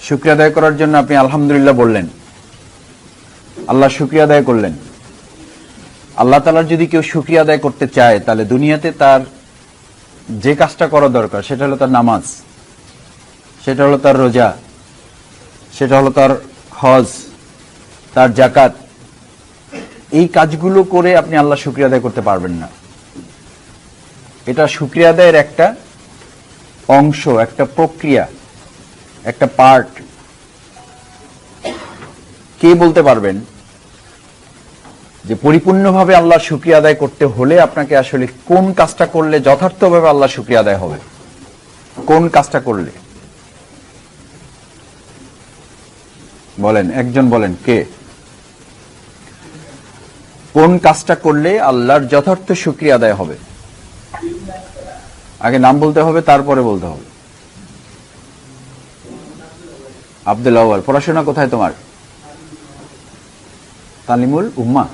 শুকরিয়া আদায় করার জন্য আপনি আলহামদুলিল্লাহ বললেন, আল্লাহ শুকরিয়া আদায় করলেন। আল্লাহ তাআলার যদি কেউ শুকরিয়া আদায় করতে চায়, তাহলে দুনিয়াতে তার যে কাজটা করা দরকার সেটা হলো তার নামাজ, সেটা হলো তার রোজা, সেটা হলো তার হজ, তার যাকাত। এই কাজগুলো করে আপনি আল্লাহ শুকরিয়া আদায় করতে পারবেন না। এটা শুকরিয়া আদায়ের একটা অংশ, একটা প্রক্রিয়া, একটা পার্ট। কে বলতে পারবেন যে পরিপূর্ণভাবে আল্লাহ শুকরিয়া আদায় করতে হলে আপনাকে আসলে কোন কাজটা করলে যথার্থভাবে আল্লাহ শুকরিয়া আদায় হবে? কোন কাজটা করলে বলেন, একজন বলেন, কে? কোন কাজটা করলে আল্লাহর যথার্থ শুকরিয়া আদায় হবে? আগে নাম বলতে হবে, তারপরে বলতে হবে। আব্দুল আউয়াল, পড়াশোনা কোথায় তোমার? তালিমুল উম্মা।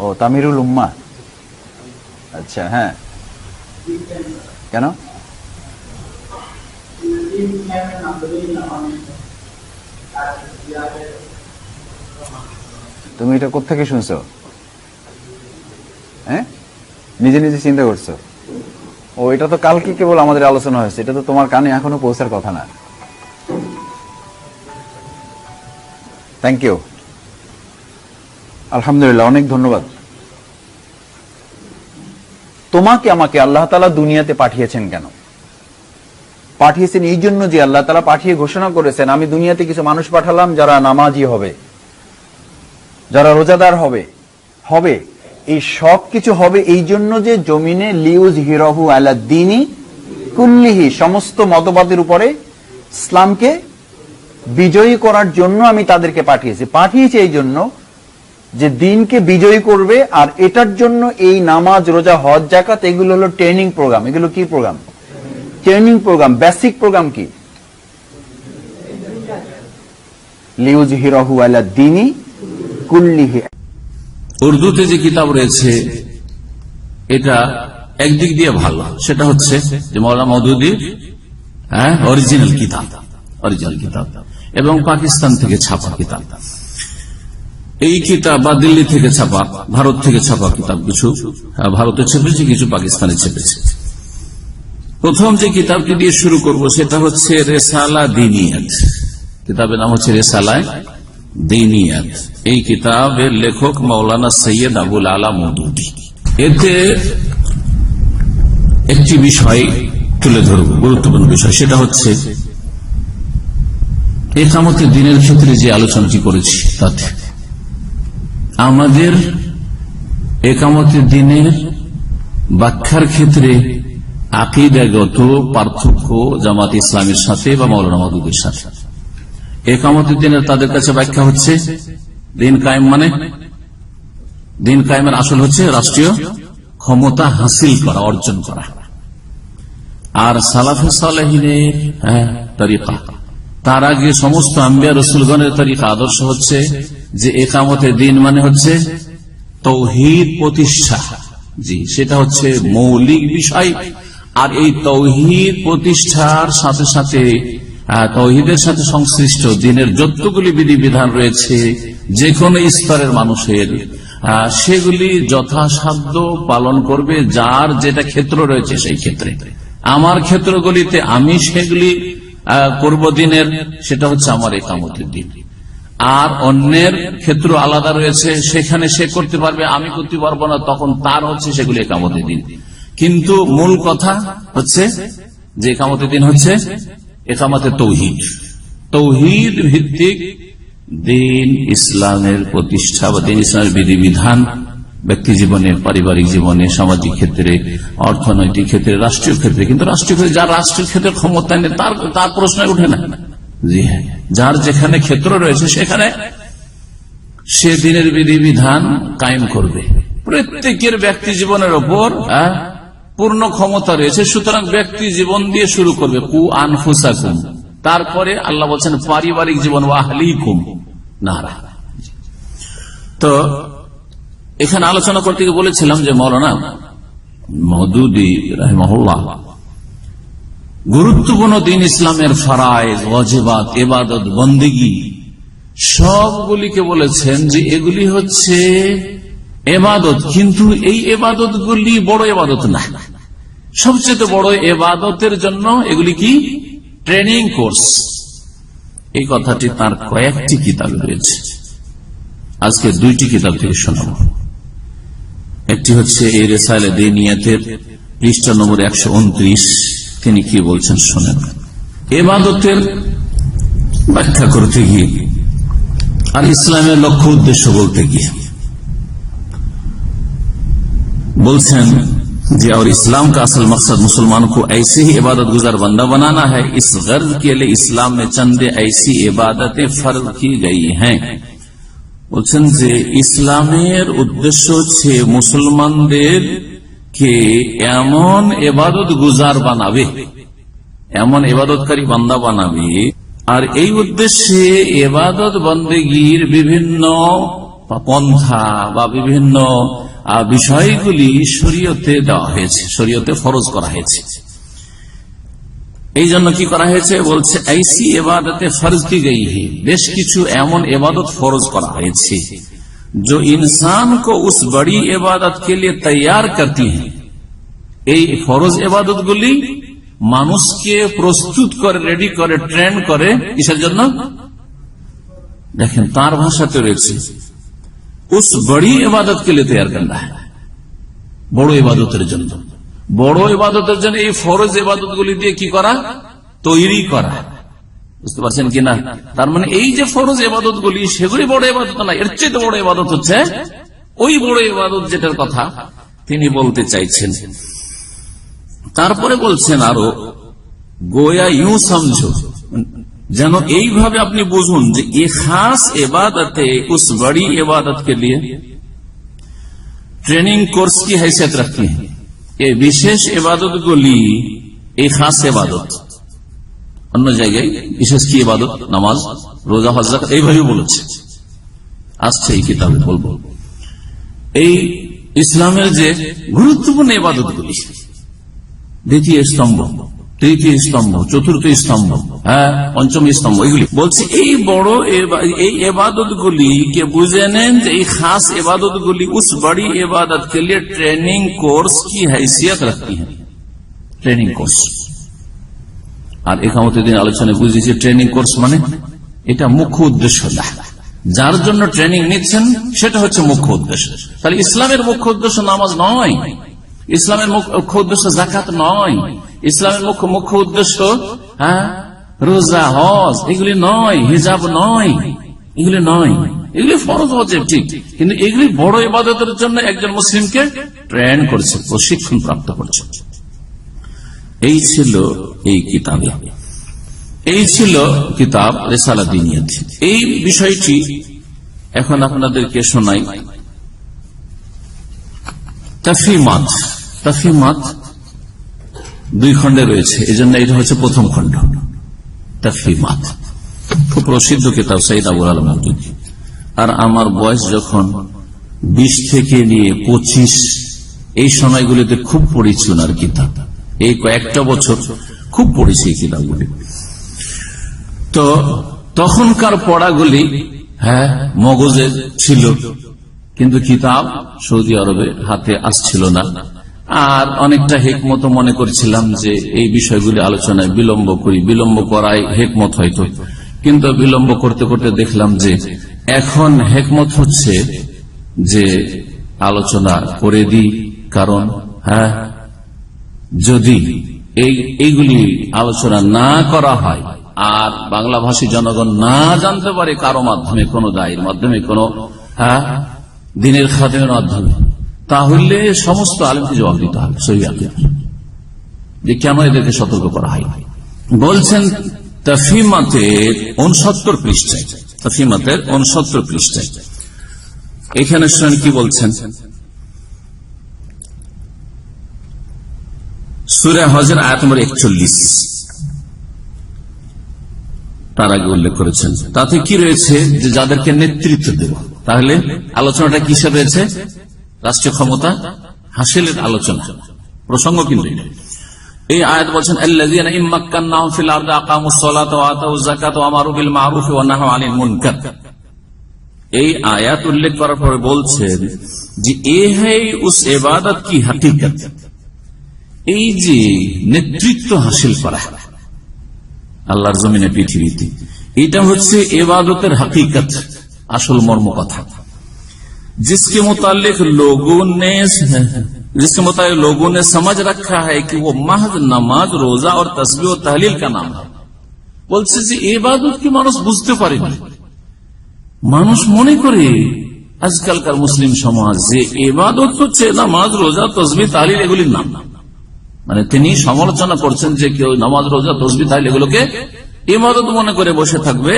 ও, তামিরুল উম্মা। আচ্ছা, হ্যাঁ, কেন? তুমি এটা কোত্থেকে শুনছো? হ্যাঁ, নিজে নিজে চিন্তা করছো? ও, এটা তো কালকে কেবল আমাদের আলোচনা হয়েছে, এটা তো তোমার কানে এখনো পৌঁছার কথা না। থ্যাংক ইউ, আলহামদুলিল্লাহ, অনেক ধন্যবাদ। তোমাকে আমাকে আল্লাহ তাআলা দুনিয়াতে পাঠিয়েছেন কেন? পাঠিয়েছেন এই জন্য যে আল্লাহ তাআলা পাঠিয়ে ঘোষণা করেছেন, আমি দুনিয়াতে কিছু মানুষ পাঠালাম যারা নামাজি হবে, যারা রোজাদার হবে। এই সব কিছু হবে এই জন্য যে জমিনে লিউযহিরাহু আলা দ্বীনি কুল্লিহি, সমস্ত মতবাদের উপরে ইসলামকে বিজয়ী করার জন্য আমি তাদেরকে পাঠিয়েছি এই জন্য যে দিনকে বিজয়ী করবে। আর এটার জন্য এই নামাজ, রোজা, হজ, যাকাত এগুলো হলো ট্রেনিং প্রোগ্রাম। এগুলো কি program? Training program. Basic program কি? লিউযহিরাহু আলা দ্বীনি কুল্লিহি। উর্দুতে যে কিতাব রয়েছে এটা একদিক দিয়ে ভালো, সেটা হচ্ছে যে মওলানা মওদুদীর অরিজিনাল কিতাব এবং পাকিস্তান থেকে ছাপা কিতাব। এই কিতাব বা দিল্লি থেকে ছাপা, ভারত থেকে ছাপা কিতাব কিছু ভারতে ছেপেছে, কিছু পাকিস্তানে ছেপেছে। প্রথম যে কিতাবটি দিয়ে শুরু করব সেটা হচ্ছে রেসালা দীনিয়াত। কিতাবের নাম হচ্ছে রেসালায়ে দীনিয়াত। এই কিতাবের লেখক মাওলানা সৈয়দ আবুল আলা মওদুদী। এতে একটি বিষয় তুলে ধরব, গুরুত্বপূর্ণ বিষয়, সেটা হচ্ছে ইকামতের দিনের ক্ষেত্রে যে আলোচনাটি করেছি তাতে আমাদের ইকামতের দিনের ব্যাখ্যার ক্ষেত্রে আকীদাগত পার্থক্য জামাত ইসলামের সাথে বা মাওলানা মওদুদীর সাথে। ইকামতের দিনের তাদের কাছে ব্যাখ্যা হচ্ছে দিন কায়েম, মানে দিন কায়েমের আসল হচ্ছে রাষ্ট্রীয় ক্ষমতা হাসিল করা, অর্জন করা। আর সালাফে সালেহিনের তরিকা, তার আগে সমস্ত আম্বিয়া রাসূলগণের তরিকা, আদর্শ হচ্ছে যে ইকামতের দিন মানে হচ্ছে তাওহীদ প্রতিষ্ঠা। জি, সেটা হচ্ছে মৌলিক বিষয়। আর এই তাওহীদ প্রতিষ্ঠার সাথে সাথে তাওহীদের সাথে সংশ্লিষ্ট দিনের যতগুলি বিধিবিধান রয়েছে যে কোনো স্তরের মানুষের, সেগুলি যথাসাধ্য পালন করবে যার যেটা ক্ষেত্র রয়েছে সেই ক্ষেত্রে। আমার ক্ষেত্রগুলিতে আমি সেগুলি করব দিনের, সেটা হচ্ছে আমার ইকামতের দিন। আর অন্যের ক্ষেত্র আলাদা রয়েছে, সেখানে সে করতে পারবে, আমি করতে পারবো না, তখন তার হচ্ছে সেগুলি ইকামতের দিন। কিন্তু মূল কথা হচ্ছে যে ইকামতের দিন হচ্ছে ইকামতে তৌহিদ, তৌহিদ ভিত্তিক দিন ইসলামের প্রতিষ্ঠা বা দিন ইসলামের বিধিবিধান ব্যক্তি জীবনে, পারিবারিক জীবনে, সামাজিক ক্ষেত্রে, অর্থনৈতিক ক্ষেত্রে, রাষ্ট্রীয় ক্ষেত্রে। কিন্তু রাষ্ট্রীয় ক্ষেত্রে যার রাষ্ট্রীয় ক্ষেত্রে ক্ষমতা নেই তার প্রশ্ন ওঠে না। জি হ্যাঁ, যার যেখানে ক্ষেত্র রয়েছে সেখানে সে দিনের বিধিবিধান কায়েম করবে। প্রত্যেকের ব্যক্তি জীবনের ওপর পূর্ণ ক্ষমতা রয়েছে, সুতরাং ব্যক্তি জীবন দিয়ে শুরু করবে, কু আনফুসাকুম, তারপরে আল্লাহ বলছেন পারিবারিক জীবন, ওয়া আহলিকুম নারা। তো এখানে আলোচনা করতে গিয়ে বলেছিলাম যে মাওলানা মওদুদী রাহিমাহুল্লাহ গুরুত্বপূর্ণ দিন ইসলামের ফরায়েজ, ওয়াজিবাত, ইবাদত, বন্দেগী সবগুলিকে বলেছেন যে এগুলি হচ্ছে এবাদত, কিন্তু এই এবাদতগুলি বড় এবাদত না। সবচেয়ে বড় এবাদতের জন্য এগুলি কি? Training course. এই কথাটি তার কয়েকটি কিতাব রয়েছে। আজকে দুইটি কিতাব থেকে শোনাব। একটি হচ্ছে এই রেসাইলে দিনিয়াতের পৃষ্ঠা নম্বর 129। তিনি কি বলছেন শোনেন। এবাদতের ব্যাখ্যা করতে গিয়ে আর ইসলামের লক্ষ্য উদ্দেশ্য বলতে গিয়ে बोलছেন जी और इस्लाम का असल मकसद मुसलमान को ऐसे ही इबादत गुजार बंदा बनाना है। इस गर्ज के लिए इस्लाम में चंद ऐसी इबादतें फर्ज की गई हैं। বলছেন যে ইসলামের উদ্দেশ্য হচ্ছে মুসলমানদের কে এমন ইবাদত গুজার বানাবে, এমন ইবাদতকারী বান্দা বানাবে, আর এই উদ্দেশ্যে ইবাদত বন্দেগীর বিভিন্ন পন্থা বা বিভিন্ন বিষয়গুলি শরীয়তে দেওয়া হয়েছে, শরীয়তে ফরজ করা হয়েছে। এই জন্য কি করা হয়েছে? বলছে ऐसी इबादतें फर्ज की गई है, বেশ কিছু এমন ইবাদত ফরজ করা হয়েছে जो इंसान को उस बड़ी इबादत के लिए तैयार करती है। এই ফরজ ইবাদতগুলি মানুষকে প্রস্তুত করে, রেডি করে, ট্রেন করে কিসের জন্য? দেখেন তার ভাষাতে রয়েছে उस बड़ी इबादत के लिए तैयार करना है, বড় ইবাদতের জন্য। বড় ইবাদতের জন্য এই ফরজ ইবাদতগুলি দিয়ে কি করা? তৈরি করা। বুঝতে পারছেন কিনা? তার মানে এই যে ফরজ ইবাদতগুলি সেগুলি বড় ইবাদত না, এর চেয়ে বড় ইবাদত হচ্ছে ওই বড় ইবাদত যেটার কথা তিনি বলতে চাইছেন। তারপরে বলছেন আরো, গোয়া ইউ সমঝো, যেন এইভাবে আপনি বুঝুন যে এই খাস ইবাদতে উস বড়ি ইবাদত কে লিয়ে ট্রেনিং কোর্স কি हैसियत रखती है। এই বিশেষ ইবাদতগুলি, এই খাস ইবাদত, অন্য জায়গায় বিশেষ কি ইবাদত, নামাজ, রোজা, হজ, যাকাত, এইভাবে বলেছে। আসছে এই কিতাবে বলবো এই ইসলামের যে গুরুত্বপূর্ণ ইবাদতগুলি, দ্বিতীয় স্তম্ভ, তৃতীয় স্তম্ভ, চতুর্থ স্তম্ভ, পঞ্চম স্তম্ভ, এগুলি বলছে এই বড় এই ইবাদতগুলি কে বুঝে নেন যে এই খাস ইবাদতগুলি উস বড়ি ইবাদত के लिए ट्रेनिंग कोर्स की हैसियत रखती है। Training course. আর ইকামতের দিন আলোচনায় বুঝেছি ট্রেনিং কোর্স মানে এটা মুখ্য উদ্দেশ্য না, যার জন্য ট্রেনিং নিচ্ছেন সেটা হচ্ছে মুখ্য উদ্দেশ্য। তাহলে ইসলামের মুখ্য উদ্দেশ্য নামাজ নয়, ইসলামের মুখ্য উদ্দেশ্য যাকাত নয়, ইসলামের মুখ্য উদ্দেশ্য রোজা, হজ, এগুলি নয়, হিজাব নয়, এগুলি নয়। এগুলি ফরজ ওয়াজিব ঠিক, কিন্তু এগুলি বড় ইবাদতের জন্য একজন মুসলিমকে ট্রেন করছে, প্রশিক্ষণ প্রাপ্ত করছে। এই ছিল এই কিতাবে, এই ছিল কিতাব রিসালা দিনিয়াত। এই বিষয়টি এখন আপনাদেরকে শোনাই। তাফহিমাত, তাফহিমাত দুই খণ্ডে রয়েছে, এই জন্য এটা হচ্ছে প্রথম খণ্ড। তাফহিমাত খুব প্রসিদ্ধ কিতাব সৈয়দ আবুল আলম মওদুদী। আর আমার বয়স যখন 20 থেকে নিয়ে 25, এই সময়গুলিতে খুব পড়েছি ওনার কিতাব। এই কয়েকটা বছর খুব পড়েছি এই কিতাবগুলি। তো তখনকার পড়াগুলি মগজে ছিল, কিন্তু কিতাব সৌদি আরবে হাতে আসছিল না। আর অনেকটা হেকমত মনে করছিলাম যে এই বিষয়গুলি আলোচনায় বিলম্ব করি, বিলম্ব করাই হেকমত হয়তো, কিন্তু বিলম্ব করতে করতে দেখলাম যে এখন হেকমত হচ্ছে যে আলোচনা করে দিই। কারণ যদি এইগুলি আলোচনা না করা হয় আর বাংলা ভাষী জনগণ না জানতে পারে কারো মাধ্যমে, কোন দায়ের মাধ্যমে, কোন দিনের খাদেমের মাধ্যমে, তাহলে সমস্ত আলেমকে জবাব দিতে হবে সহিহ যে কেন এদেরকে সতর্ক করা হয়। বলছেন তাফহিমাতের 69 পৃষ্ঠায়, তাফহিমাতের 69 পৃষ্ঠায় এখানে শুনেন কি বলছেন। সূরা হজের আয়াত নম্বর 41 তার আগে উল্লেখ করেছেন। তাতে কি রয়েছে যে যাদেরকে নেতৃত্ব দেব। তাহলে আলোচনাটা কিসের রয়েছে? রাষ্ট্রীয় ক্ষমতা হাসিলের আলোচনা, প্রসঙ্গ কিন্তু এই আয়াত বলছেন আল্লাযীনা ইম্মাক্কান্নাহুম ফিল আরদি আকামুস সালাতা ওয়া আতাউয যাকাতা ওয়া আমারু বিল মা'রুফ ওয়া নাহাউ আনিল মুনকার। এই আয়াত উল্লেখ করার পরে বলছেন যে এ হ্যায় উস ইবাদত কি হकीकत, এই যে নেতৃত্ব হাসিল করা আল্লাহর জমিনে পৃথিবীতে, এটা হচ্ছে ইবাদতের हकीकत, আসল মর্ম কথা। जिसके मुतालिक लोगों ने समझ रखा है कि वो महज नमाज, रोजा और तस्बीह और तहलील का नाम है। বলছে যে ইবাদত কি মানুষ বুঝতে পারেনি। মানুষ মনে করে আজকালকার মুসলিম সমাজ যে ইবাদত হচ্ছে নামাজ, রোজা, তসবিহ, তাহলিল এগুলির নাম। মানে তিনি সমালোচনা করছেন যে কেউ নামাজ, রোজা, তসবিহ, তাহলিল এগুলোকে ইবাদত মনে করে বসে থাকবে,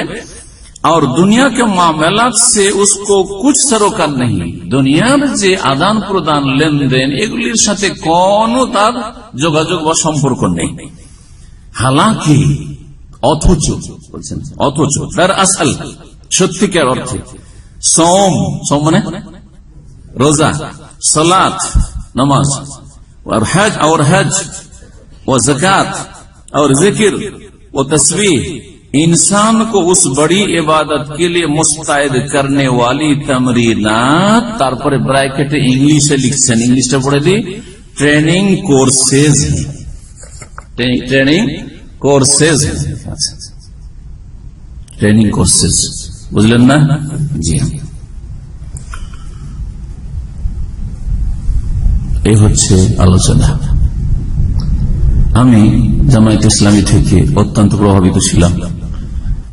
और दुनिया के मामलात से उसको कुछ सरोकार नहीं। দুনিয়ার যে আদান প্রদান, লেনদেন এগুলির সাথে কোনো তার যোগাযোগ বা সম্পর্ক নেই। হালাকি অথচ বলছেন, অথচ তার আসল সত্যিকার অর্থে সোম, সোম মানে রোজা, সালাত নামাজ, और हज और ज़कात और जिक्र और तस्बीह इंसान को उस बड़ी इबादत के लिए मुस्तैद करने वाली तमरीनात, तारपरे ब्रैकेटे इंग्लिशे लिखছেন, इंग्लिशটা পড়ে দিই, training courses, training courses, training courses, বুঝলেন না? জি হ্যাঁ, এই হচ্ছে আলোচনা। আমি জামায়াত ইসলামী থেকে অত্যন্ত প্রভাবিত ছিলাম।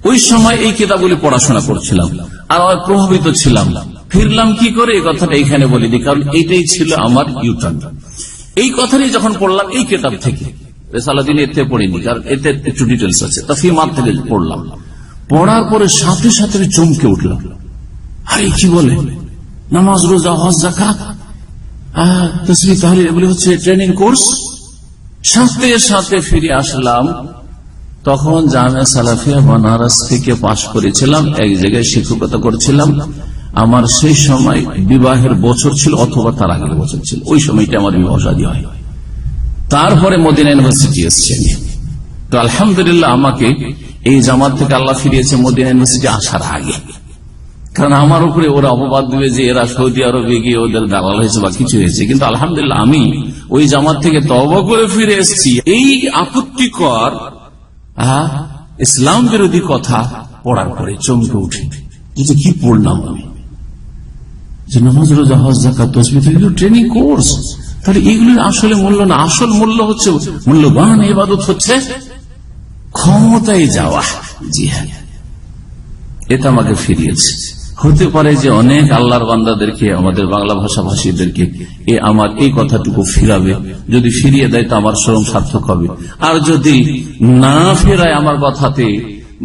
ওই সময় এই কিতাবগুলি পড়াশোনা করছিলাম আর প্রভাবিত ছিলাম। ফিরলাম কি করে, এই কথাটা এখানে বলে দিই, কারণ এইটাই ছিল আমার ইউটার্ন। এই কথাটাই যখন পড়লাম এই কিতাব থেকে, রেসালাদিন এতে পড়িনি, কারণ এতে একটু ডিটেলস আছে, তাফসীর থেকে পড়লাম। পড়ার পরে সাথে সাথে চমকে উঠলাম, আরে কি বলে, নামাজ, রোজা, হজ, যাকাত, তাসবিহ, তাহলিল এগুলি হচ্ছে ট্রেনিং কোর্স। সাথে সাথে ফিরে আসলাম। তখন জামে সালাফিয়া বানারস থেকে পাশ করেছিলাম, এক জায়গায় শিক্ষকতা করছিলাম। আমার সেই সময় বিবাহের বছর ছিল অথবা তার আগের বছর ছিল, ওই সময়টা আমার বিবাহ শাদী হয়। তারপরে মদিনা ইউনিভার্সিটি এসছে। তো আলহামদুলিল্লাহ আমাকে এই জামাত থেকে আল্লাহ ফিরিয়েছে মদিনা ইউনিভার্সিটি আসার আগে, কারণ আমার উপরে ওরা অপবাদ দিবে যে এরা সৌদি আরবে গিয়ে ওদের দালাল হয়েছে বা কিছু হয়েছে। কিন্তু আলহামদুলিল্লাহ আমি ওই জামাত থেকে তওবা করে ফিরে এসেছি। এই আপত্তিকর ইসলাম বিরোধী কথা পড়ার পরে চমকে উঠে, যে কি পড়লাম আমি, যে নামাজ, রোজা, হজ, যাকাত, তাসবিহ এগুলো ট্রেনিং কোর্স। তাহলে এগুলোর আসলে মূল্য না, আসল মূল্য হচ্ছে, মূল্যবান ইবাদত হচ্ছে ক্ষমতায় যাওয়া। জি হ্যাঁ, এটা আমাকে ফিরিয়েছে। হতে পারে যে অনেক আল্লাহর বান্দাদেরকে, আমাদের বাংলা ভাষাভাষীদেরকে আমার এই কথাটুকু ফিরাবে। যদি ফিরিয়ে দেয় তো আমার শ্রম সার্থক হবে, আর যদি না ফেরায় আমার কথাতে,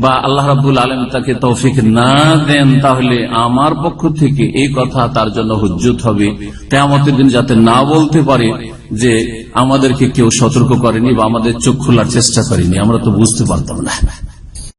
বা আল্লাহ রাব্বুল আলামিন তাকে তৌফিক না দেন, তাহলে আমার পক্ষ থেকে এই কথা তার জন্য হুজ্জত হবে। কিয়ামতের দিন যাতে না বলতে পারে যে আমাদেরকে কেউ সতর্ক করেনি বা আমাদের চোখ খোলার চেষ্টা করেনি, আমরা তো বুঝতে পারতাম না।